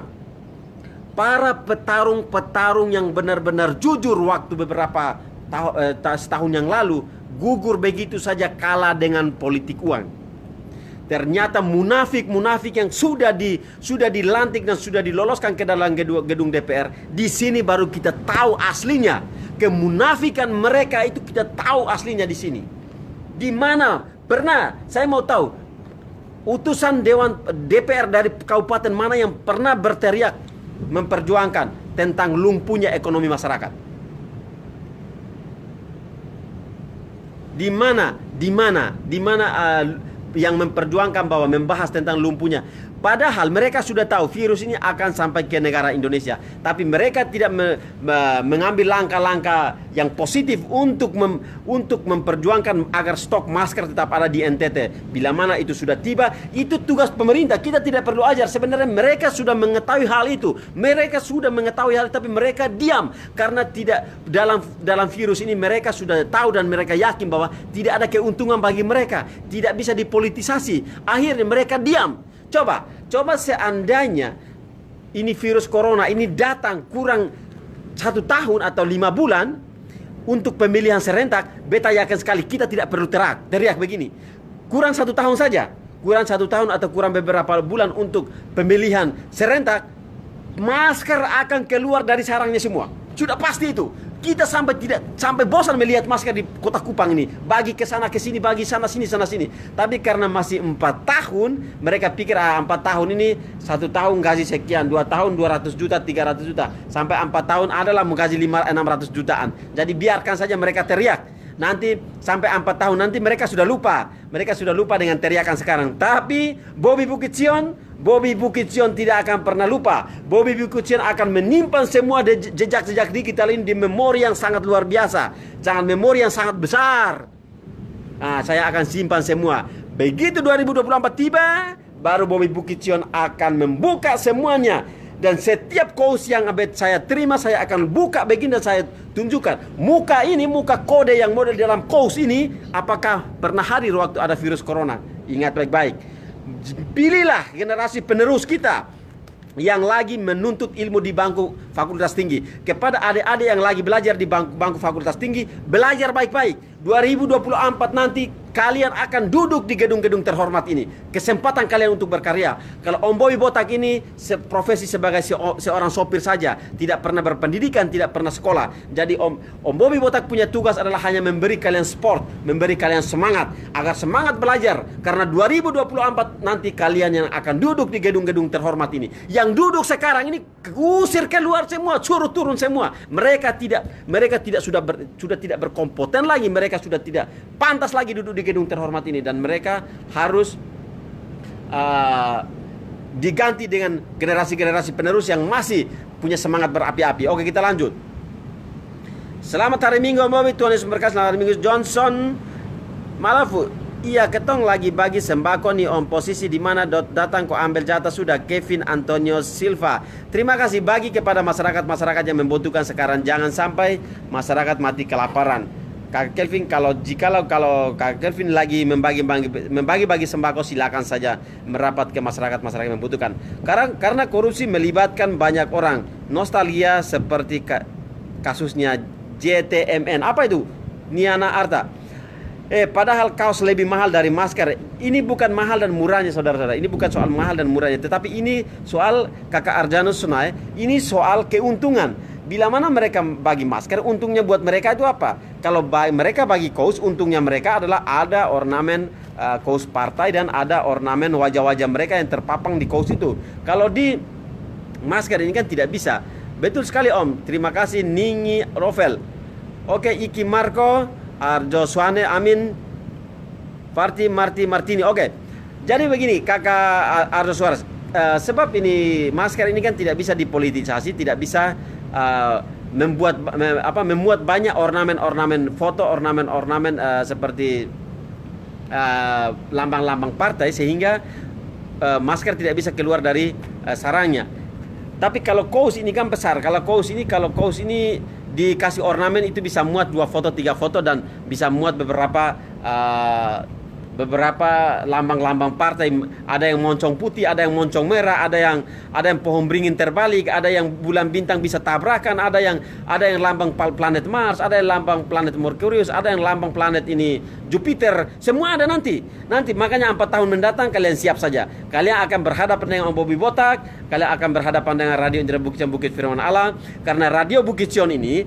para petarung-petarung yang benar-benar jujur waktu beberapa setahun yang lalu, gugur begitu saja kalah dengan politik uang. Ternyata munafik-munafik yang sudah dilantik dan sudah diloloskan ke dalam gedung DPR. Di sini baru kita tahu aslinya. Kemunafikan mereka itu kita tahu aslinya di sini. Di mana? Pernah saya mau tahu utusan dewan DPR dari kabupaten mana yang pernah berteriak memperjuangkan tentang lumpuhnya ekonomi masyarakat? Di mana yang memperjuangkan bahwa membahas tentang lumpuhnya? Padahal mereka sudah tahu virus ini akan sampai ke negara Indonesia, tapi mereka tidak mengambil langkah-langkah yang positif untuk memperjuangkan agar stok masker tetap ada di NTT. Bila mana itu sudah tiba, itu tugas pemerintah. Kita tidak perlu ajar. Sebenarnya mereka sudah mengetahui hal itu. Mereka sudah mengetahui hal itu, tapi mereka diam karena tidak dalam virus ini mereka sudah tahu dan mereka yakin bahwa tidak ada keuntungan bagi mereka, tidak bisa dipolitisasi. Akhirnya mereka diam. Coba seandainya ini virus corona ini datang kurang 1 tahun atau 5 bulan untuk pemilihan serentak, beta yakin sekali kita tidak perlu teriak begini. Kurang 1 tahun saja, kurang 1 tahun atau kurang beberapa bulan untuk pemilihan serentak, masker akan keluar dari sarangnya semua. Sudah pasti itu. Kita sampai bosan melihat masker di Kota Kupang ini. Bagi ke sana ke sini, bagi sana sini sana sini. Tapi karena masih 4 tahun, mereka pikir 4 tahun ini 1 tahun gaji sekian, 2 tahun 200 juta, 300 juta. Sampai 4 tahun adalah menggaji 600 jutaan. Jadi biarkan saja mereka teriak. Nanti sampai 4 tahun nanti mereka sudah lupa. Mereka sudah lupa dengan teriakan sekarang. Tapi Bobi Bukitsion tidak akan pernah lupa. Bobi Bukitsion akan menyimpan semua jejak-jejak digital ini di memori yang sangat luar biasa. Jangan memori yang sangat besar. Saya akan simpan semua. Begitu 2024 tiba, baru Bobi Bukitsion akan membuka semuanya. Dan setiap kaos yang saya terima, saya akan buka begini dan saya tunjukkan. Muka kode yang model dalam kaos ini, apakah pernah hadir waktu ada virus corona? Ingat baik-baik. Pilihlah generasi penerus kita yang lagi menuntut ilmu di bangku fakultas tinggi. Kepada adik-adik yang lagi belajar di bangku fakultas tinggi, belajar baik-baik. 2024 nanti kalian akan duduk di gedung-gedung terhormat ini. Kesempatan kalian untuk berkarya. Kalau Om Bobi Botak ini profesi sebagai seorang sopir saja, tidak pernah berpendidikan, tidak pernah sekolah. Jadi Om Bobi Botak punya tugas adalah hanya memberi kalian sport, memberi kalian semangat agar semangat belajar. Karena 2024 nanti kalian yang akan duduk di gedung-gedung terhormat ini. Yang duduk sekarang ini usir keluar semua, suruh turun semua. Mereka sudah tidak berkompeten lagi, mereka sudah tidak pantas lagi duduk di gedung terhormat ini, dan mereka harus diganti dengan generasi-generasi penerus yang masih punya semangat berapi-api. Oke, kita lanjut. Selamat hari Minggu, Om Bobi. Tuhan Yesus memberkati. Selamat hari Minggu, Johnson Malafu. Iya, ketong lagi bagi sembako nih Om. Posisi di mana datang kok ambil jatah sudah. Kevin Antonio Silva. Terima kasih bagi kepada masyarakat yang membutuhkan sekarang. Jangan sampai masyarakat mati kelaparan. Kak Kelvin, kalau Kak Kelvin lagi membagi-bagi sembako, silakan saja merapat ke masyarakat yang membutuhkan. Karena korupsi melibatkan banyak orang. Nostalgia seperti kasusnya JTMN. Apa itu? Niana Arta. Padahal kaos lebih mahal dari masker. Ini bukan mahal dan murahnya, saudara-saudara. Ini bukan soal mahal dan murahnya, tetapi ini soal Kakak Arjanus Sunai. Ini soal keuntungan. Bila mana mereka bagi masker, untungnya buat mereka itu apa? Kalau mereka bagi kaos, untungnya mereka adalah ada ornamen kaos partai dan ada ornamen wajah-wajah mereka yang terpapang di kaos itu. Kalau di masker ini kan tidak bisa. Betul sekali Om. Terima kasih Ningi Rovel. Oke, Iki Marco, Arjo Swane, Amin, Farti Martini. Oke. Jadi begini, Kakak Arjo Suarez. Sebab ini masker ini kan tidak bisa dipolitisasi, tidak bisa memuat banyak ornamen-ornamen foto, ornamen-ornamen seperti lambang-lambang partai, sehingga masker tidak bisa keluar dari sarangnya. Tapi kalau kaos ini kan besar. Kalau kaos ini dikasih ornamen, itu bisa muat 2 foto, 3 foto, dan bisa muat beberapa lambang-lambang partai. Ada yang moncong putih, ada yang moncong merah, ada yang pohon beringin terbalik, ada yang bulan bintang bisa tabrakan, ada yang lambang planet Mars, ada yang lambang planet Merkurius, ada yang lambang planet ini Jupiter. Semua ada nanti. Makanya 4 tahun mendatang kalian siap saja. Kalian akan berhadapan dengan Om Bobi Botak, kalian akan berhadapan dengan Radio Indra Bukit Firman Allah. Karena Radio Bukit Cion ini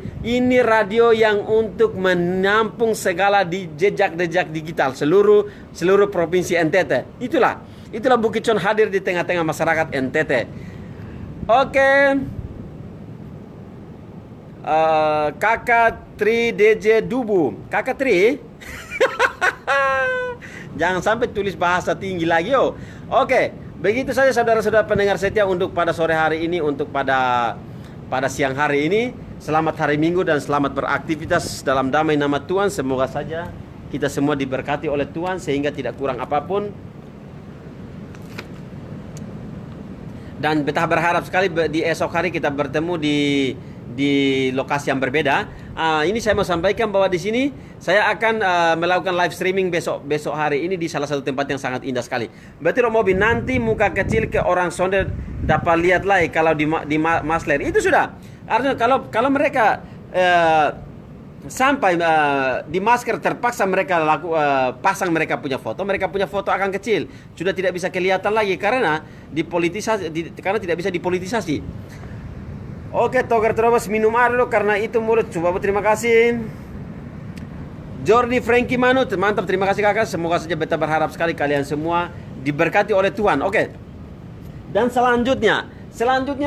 radio yang untuk menampung segala jejak-jejak digital seluruh provinsi NTT. Itulah Bukit Cion hadir di tengah-tengah masyarakat NTT. Oke. Kakak Tri DJ Dubu. Kakak Tri. Jangan sampai tulis bahasa tinggi lagi yo. Oke, begitu saja saudara-saudara pendengar setia untuk pada sore hari ini, untuk pada siang hari ini. Selamat hari Minggu dan selamat beraktivitas dalam damai nama Tuhan. Semoga saja kita semua diberkati oleh Tuhan sehingga tidak kurang apapun. Dan betah berharap sekali di esok hari kita bertemu di lokasi yang berbeda. Ini saya mau sampaikan bahwa di sini saya akan melakukan live streaming besok hari ini di salah satu tempat yang sangat indah sekali. Berarti Romobi, nanti muka kecil ke orang sonde dapat lihat lagi kalau di Masler. Itu sudah. Artinya kalau mereka sampai di masker terpaksa mereka pasang mereka punya foto akan kecil, sudah tidak bisa kelihatan lagi karena karena tidak bisa dipolitisasi. Oke, Togar terus minum air dulu karena itu mulut. Coba, terima kasih. Jordi Frankie Manut, mantap, terima kasih kakak. Semoga saja beta berharap sekali kalian semua diberkati oleh Tuhan. Oke. Dan selanjutnya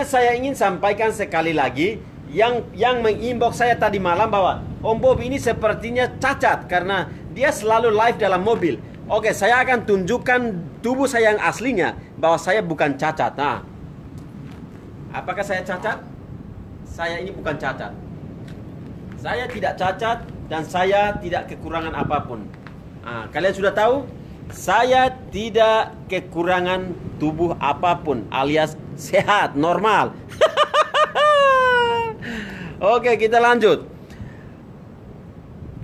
saya ingin sampaikan sekali lagi yang menginbox saya tadi malam bahwa Om Bob ini sepertinya cacat karena dia selalu live dalam mobil. Oke, saya akan tunjukkan tubuh saya yang aslinya bahwa saya bukan cacat. Nah, apakah saya cacat? Saya ini bukan cacat. Saya tidak cacat dan saya tidak kekurangan apapun. Kalian sudah tahu, saya tidak kekurangan tubuh apapun, alias sehat, normal. Oke, kita lanjut.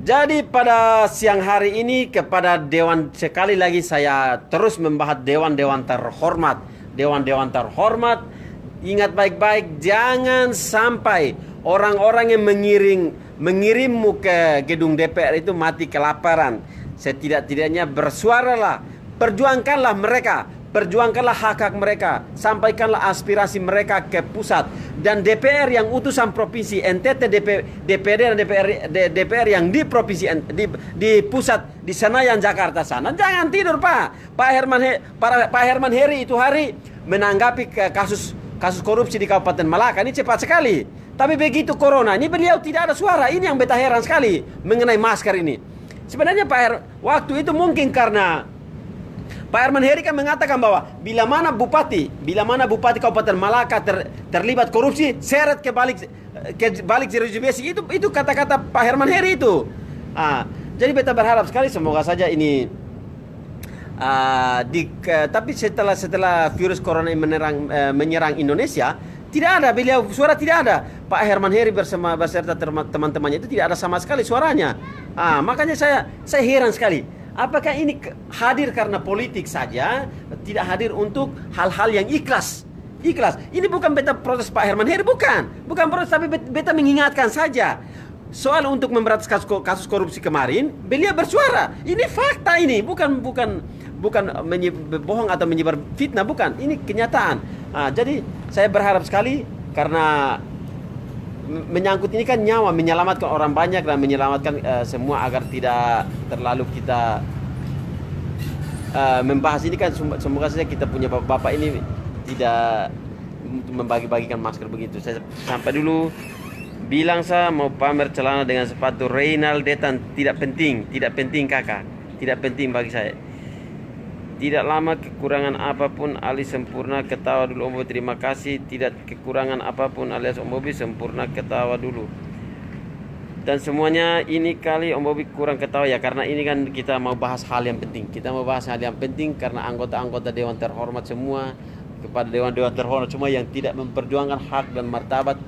Jadi pada siang hari ini kepada Dewan, sekali lagi saya terus membahas dewan-dewan terhormat. Dewan-dewan terhormat, ingat baik-baik, jangan sampai orang-orang yang mengirimmu ke gedung DPR itu mati kelaparan. Setidak-tidaknya bersuaralah, perjuangkanlah mereka, perjuangkanlah hak-hak mereka, sampaikanlah aspirasi mereka ke pusat. Dan DPR yang utusan provinsi NTT, DPD dan DPR yang di provinsi di pusat di Senayan Jakarta sana, jangan tidur Pak. Pak Herman Heri itu hari menanggapi kasus korupsi di Kabupaten Malaka ini cepat sekali. Tapi begitu corona ini beliau tidak ada suara. Ini yang beta heran sekali mengenai masker ini. Sebenarnya waktu itu mungkin karena Pak Herman Heri kan mengatakan bahwa bila mana bupati Kabupaten Malaka terlibat korupsi, seret ke balik jeruji besi. Itu kata-kata Pak Herman Heri itu. Jadi beta berharap sekali semoga saja ini tapi setelah virus corona ini menyerang Indonesia, tidak ada suara, tidak ada. Pak Herman Heri beserta teman-temannya itu tidak ada sama sekali suaranya. Makanya saya heran sekali. Apakah ini hadir karena politik saja, tidak hadir untuk hal-hal yang ikhlas? Ini bukan beta protes Pak Herman Heri, bukan protes, tapi beta mengingatkan saja. Soal untuk memberantas kasus korupsi kemarin, beliau bersuara. Ini fakta, ini bukan bohong atau menyebar fitnah, bukan. Ini kenyataan. Jadi saya berharap sekali, karena menyangkut ini kan nyawa, menyelamatkan orang banyak dan menyelamatkan semua, agar tidak terlalu kita membahas ini kan. Semoga saja kita punya bapak ini tidak membagi-bagikan masker begitu. Saya sampai dulu. Bilang saya mau pamer celana dengan sepatu Reynald Detan, tidak penting kakak, tidak penting bagi saya. Tidak lama kekurangan apapun alias sempurna, ketawa dulu Om Bobi, terima kasih. Tidak kekurangan apapun alias Om Bobi sempurna, ketawa dulu. Dan semuanya ini kali Om Bobi kurang ketawa ya, karena ini kan kita mau bahas hal yang penting. Karena anggota-anggota Dewan Terhormat semua, kepada Dewan Terhormat semua yang tidak memperjuangkan hak dan martabat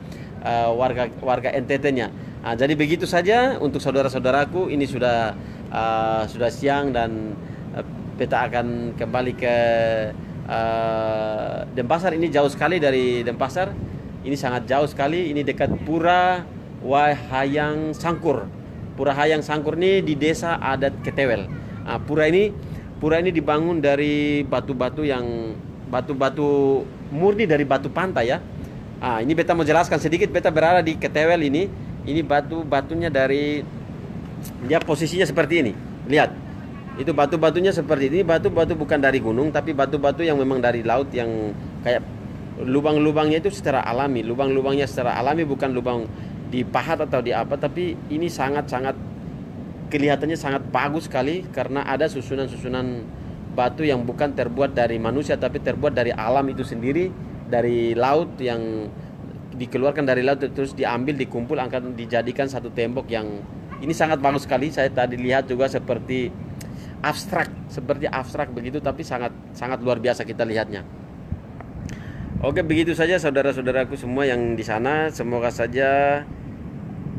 warga NTT-nya. Jadi begitu saja untuk saudara-saudaraku. Ini sudah siang dan beta akan kembali ke Denpasar. Ini jauh sekali dari Denpasar. Ini sangat jauh sekali. Ini dekat Pura Hayang Sangkur. Pura Hayang Sangkur ini di desa adat Ketewel. Pura ini dibangun dari batu-batu murni dari batu pantai ya. Ini beta mau jelaskan sedikit. Beta berada di Ketewel ini. Ini batunya dari, dia posisinya seperti ini. Lihat, itu batu-batunya seperti ini. Batu-batu bukan dari gunung, tapi batu-batu yang memang dari laut, yang kayak lubang-lubangnya itu secara alami. Lubang-lubangnya secara alami, bukan lubang dipahat atau di apa. Tapi ini sangat-sangat kelihatannya sangat bagus sekali, karena ada susunan-susunan batu yang bukan terbuat dari manusia, tapi terbuat dari alam itu sendiri, dari laut, yang dikeluarkan dari laut terus diambil, dikumpul, akan dijadikan satu tembok yang ini sangat bagus sekali. Saya tadi lihat juga seperti abstrak begitu, tapi sangat luar biasa kita lihatnya. Oke, begitu saja saudara-saudaraku semua yang di sana. Semoga saja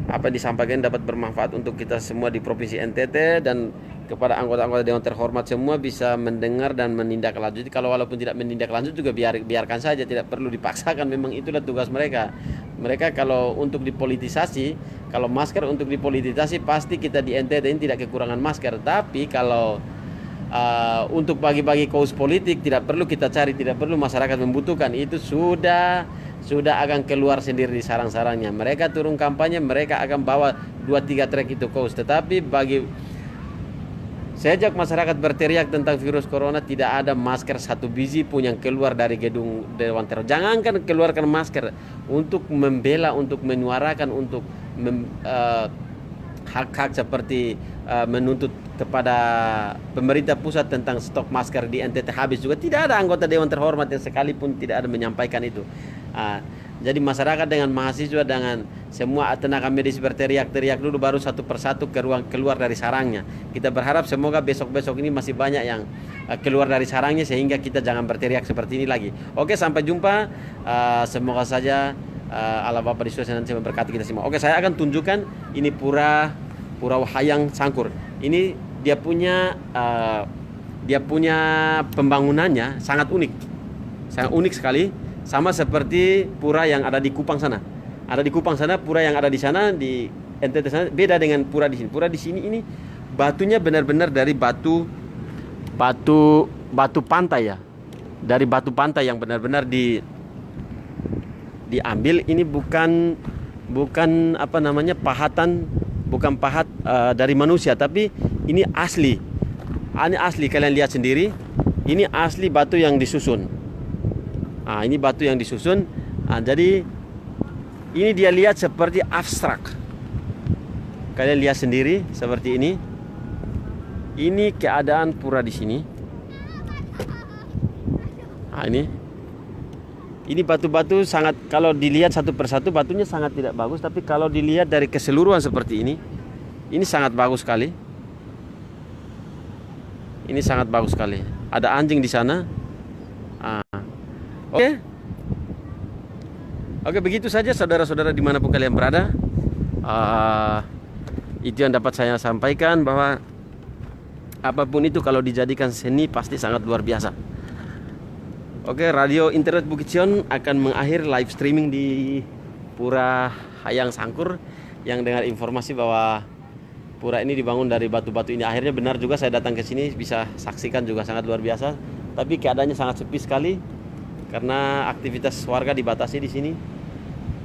apa yang disampaikan dapat bermanfaat untuk kita semua di Provinsi NTT, dan kepada anggota-anggota Dewan Terhormat semua bisa mendengar dan menindaklanjuti. Kalau walaupun tidak menindaklanjut juga biarkan saja, tidak perlu dipaksakan. Memang itulah tugas mereka. Mereka kalau untuk dipolitisasi, kalau masker untuk dipolitisasi, pasti kita di NTT ini tidak kekurangan masker. Tapi kalau untuk bagi-bagi kaus politik, tidak perlu kita cari, tidak perlu masyarakat membutuhkan. Itu sudah akan keluar sendiri di sarang-sarangnya. Mereka turun kampanye, mereka akan bawa 2-3 trek itu kaus. Tetapi sejak masyarakat berteriak tentang virus corona, tidak ada masker satu biji pun yang keluar dari gedung Dewan Terhormat. Jangankan keluarkan masker, untuk membela, untuk menyuarakan, untuk hak-hak seperti menuntut kepada pemerintah pusat tentang stok masker di NTT habis juga. Tidak ada anggota Dewan Terhormat yang sekalipun tidak ada menyampaikan itu. Jadi masyarakat dengan mahasiswa dengan semua tenaga medis berteriak-teriak dulu, baru satu persatu keluar dari sarangnya. Kita berharap semoga besok-besok ini masih banyak yang keluar dari sarangnya, sehingga kita jangan berteriak seperti ini lagi. Oke, sampai jumpa. Semoga saja Allah Bapa di surga nanti memberkati kita semua. Oke, saya akan tunjukkan ini Pura Hayang Sangkur. Ini dia punya pembangunannya sangat unik sekali. Sama seperti pura yang ada di Kupang sana. Ada di Kupang sana, pura yang ada di sana di NTT sana beda dengan pura di sini. Pura di sini ini batunya benar-benar dari batu pantai ya. Dari batu pantai yang benar-benar diambil. Ini bukan apa namanya, pahatan, bukan pahat dari manusia, tapi ini asli. Ini asli, kalian lihat sendiri. Ini asli batu yang disusun. Ini batu yang disusun. Jadi ini dia lihat seperti abstrak. Kalian lihat sendiri seperti ini. Ini keadaan pura di sini. Nah, ini batu-batu sangat, kalau dilihat satu persatu batunya sangat tidak bagus, tapi kalau dilihat dari keseluruhan seperti ini sangat bagus sekali. Ini sangat bagus sekali. Ada anjing di sana. Oke. Oke, begitu saja saudara-saudara dimanapun kalian berada. Itu yang dapat saya sampaikan, bahwa apapun itu kalau dijadikan seni pasti sangat luar biasa. Oke, Radio Internet Bukit Sion akan mengakhiri live streaming di Pura Hayang Sangkur, yang dengar informasi bahwa pura ini dibangun dari batu-batu ini. Akhirnya benar juga, saya datang ke sini bisa saksikan juga sangat luar biasa. Tapi keadaannya sangat sepi sekali karena aktivitas warga dibatasi di sini.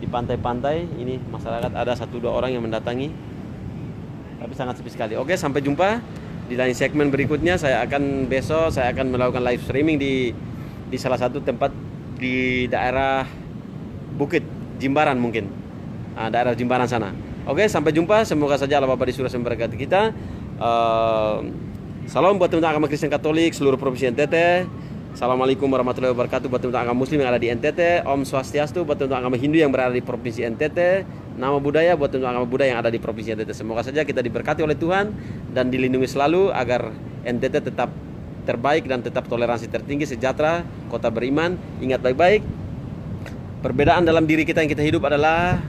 Di pantai-pantai ini masyarakat ada 1-2 orang yang mendatangi, tapi sangat sepi sekali. Oke, sampai jumpa di lain segmen berikutnya. Besok saya akan melakukan live streaming di salah satu tempat di daerah Bukit Jimbaran mungkin. Daerah Jimbaran sana. Oke, sampai jumpa. Semoga saja Allah Bapa di surga memberkati kita. Salam buat teman-teman agama Kristen Katolik seluruh provinsi NTT. Assalamualaikum warahmatullahi wabarakatuh buat teman-teman agama Muslim yang ada di NTT. Om Swastiastu buat teman-teman agama Hindu yang berada di provinsi NTT. Nama budaya buat teman-teman agama Buddha yang ada di provinsi NTT. Semoga saja kita diberkati oleh Tuhan dan dilindungi selalu agar NTT tetap terbaik dan tetap toleransi tertinggi, sejahtera, kota beriman. Ingat baik-baik, perbedaan dalam diri kita yang kita hidup adalah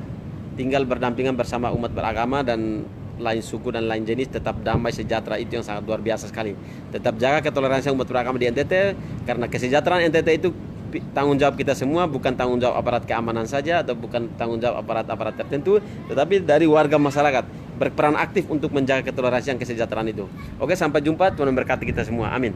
tinggal berdampingan bersama umat beragama dan lain suku dan lain jenis, tetap damai sejahtera. Itu yang sangat luar biasa sekali. Tetap jaga ketoleransi umat beragama di NTT, karena kesejahteraan NTT itu tanggung jawab kita semua, bukan tanggung jawab aparat keamanan saja atau bukan tanggung jawab aparat-aparat tertentu, tetapi dari warga masyarakat berperan aktif untuk menjaga ketoleransi dan kesejahteraan itu. Oke, sampai jumpa. Tuhan memberkati kita semua. Amin.